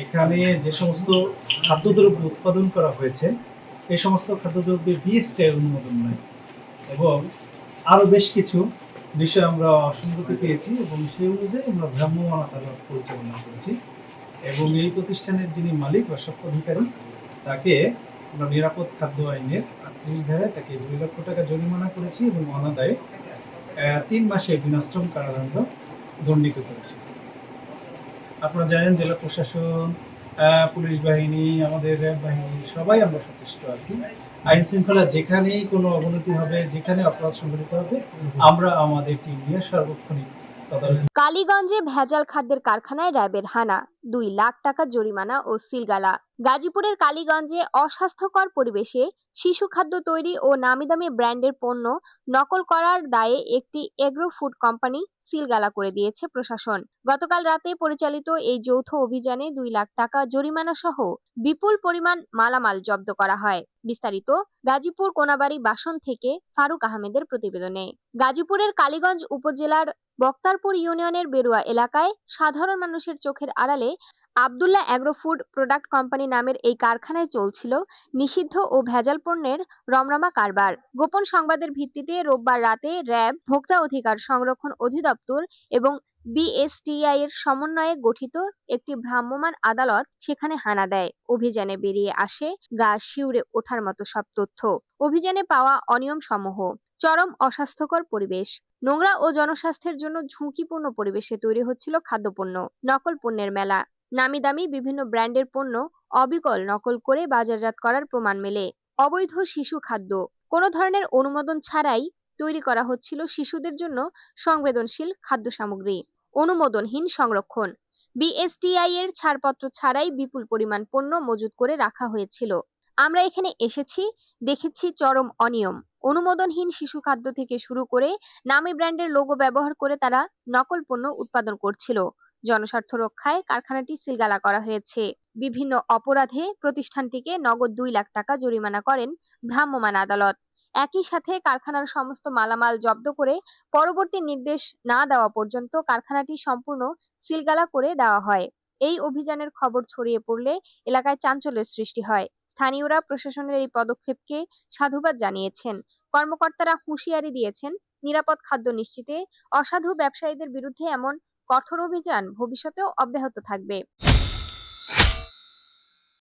এখানে যে সমস্ত খাদ্যদ্রব্য উৎপাদন করা হয়েছে এই সমস্ত খাদ্যদ্রব্যের বিএসটিআই অনুমোদন নাই এবং আরো বেশ কিছু বিষয় আমরা অসঙ্গতি পেয়েছি এবং সেই অনুযায়ী আমরা ভ্রাম্যমাণ আদালত পরিচালনা করেছি এবং এই প্রতিষ্ঠানের যিনি মালিক বা স্বত্বাধিকারী তাকে আমরা নিরাপদ খাদ্য আইনের ৩৮ ধারায় তাকে ২ লক্ষ টাকা জরিমানা করেছি এবং অনাদায়ে ৩ মাসের বিনাশ্রম কারাদণ্ড দণ্ডিত করেছি। আপনারা জানেন জেলা প্রশাসন, পুলিশ বাহিনী, আমাদের র্যাব বাহিনী সবাই আমরা সচেষ্ট আছি। আইন শৃঙ্খলা যেখানেই কোনো অবনতি হবে, যেখানে অপরাধ সংঘটিত হবে, আমরা আমাদের টিম নিয়ে সার্বক্ষণিক তদারকি। কালীগঞ্জে ভেজাল খাদ্যের কারখানায় র্যাবের হানা, ২ লাখ টাকা জরিমানা ও সিলগালা। গাজীপুরের কালীগঞ্জে অস্বাস্থ্যকর পরিবেশে শিশু খাদ্য তৈরি ও নামিদামি ব্র্যান্ডের পণ্য নকল করার দায়ে একটি এগ্রো ফুড কোম্পানি সিলগালা করে দিয়েছে প্রশাসন। গতকাল রাতে পরিচালিত এই যৌথ অভিযানে ২ লাখ টাকা জরিমানা সহ বিপুল পরিমাণ মালামাল জব্দ করা হয়। বিস্তারিত গাজীপুর কোনাবাড়ি বাসন থেকে ফারুক আহমেদের প্রতিবেদনে। গাজীপুরের কালীগঞ্জ উপজেলার বক্তারপুর ইউনিয়নের বেরুয়া এলাকায় সাধারণ মানুষের চোখের আড়ালে Abdullah agro food product company নামের এই কারখানায় চলছিল নিষিদ্ধ ও ভেজাল পণ্যের রমরমা কারবার। গোপন সংবাদের ভিত্তিতে রোববার রাতে র্যাব, ভোক্তা অধিকার সংরক্ষণ অধিদপ্তর এবং বিএসটিআই এর সমন্বয়ে গঠিত একটি ভ্রাম্যমাণ আদালত সেখানে হানা দেয়। অভিযানে বেরিয়ে আসে গা শিউরে ওঠার মতো সব তথ্য। অভিযানে পাওয়া অনিয়ম সমূহ: চরম অস্বাস্থ্যকর পরিবেশ, নোংরা ও জনস্বাস্থ্যের জন্য ঝুঁকিপূর্ণ পরিবেশে তৈরি হচ্ছিল খাদ্যপণ্য, নকল পণ্যের মেলা, নামি দামি বিভিন্ন ব্র্যান্ডের পণ্য অবিকল নকল করে বাজারজাত করার প্রমাণ মেলে, অবৈধ শিশু খাদ্য, কোনো ধরনের অনুমোদন ছাড়াই তৈরি করা হচ্ছিল শিশুদের জন্য সংবেদনশীল খাদ্য সামগ্রী, অনুমোদনহীন সংরক্ষণ, বিএসটিআই এর ছাড়পত্র ছাড়াই বিপুল পরিমাণ পণ্য মজুত করে রাখা হয়েছিল। আমরা এখানে এসেছি, দেখেছি চরম অনিয়ম। অনুমোদনহীন শিশু খাদ্য থেকে শুরু করে নামী ব্র্যান্ডের লোগো ব্যবহার করে তারা নকল পণ্য উৎপাদন করছিল। জনস্বার্থ রক্ষায় কারখানাটি সিলগালা করা হয়েছে। বিভিন্ন অপরাধে প্রতিষ্ঠানটিকে নগদ ২ লাখ টাকা জরিমানা করেন ভ্রাম্যমাণ আদালত। একই সাথে কারখানার সমস্ত মালামাল জব্দ করে পরবর্তী নির্দেশ না দেওয়া পর্যন্ত কারখানাটি সম্পূর্ণ সিলগালা করে দেওয়া হয়। এই অভিযানের খবর ছড়িয়ে পড়লে এলাকায় চাঞ্চল্যের সৃষ্টি হয়। স্থানীয়রা প্রশাসনের এই পদক্ষেপকে সাধুবাদ জানিয়েছেন। কর্মকর্তারা হুঁশিয়ারি দিয়েছেন, নিরাপদ খাদ্য নিশ্চিতে অসাধু ব্যবসায়ীদের বিরুদ্ধে এমন কঠোর অভিযান ভবিষ্যতেও অব্যাহত থাকবে।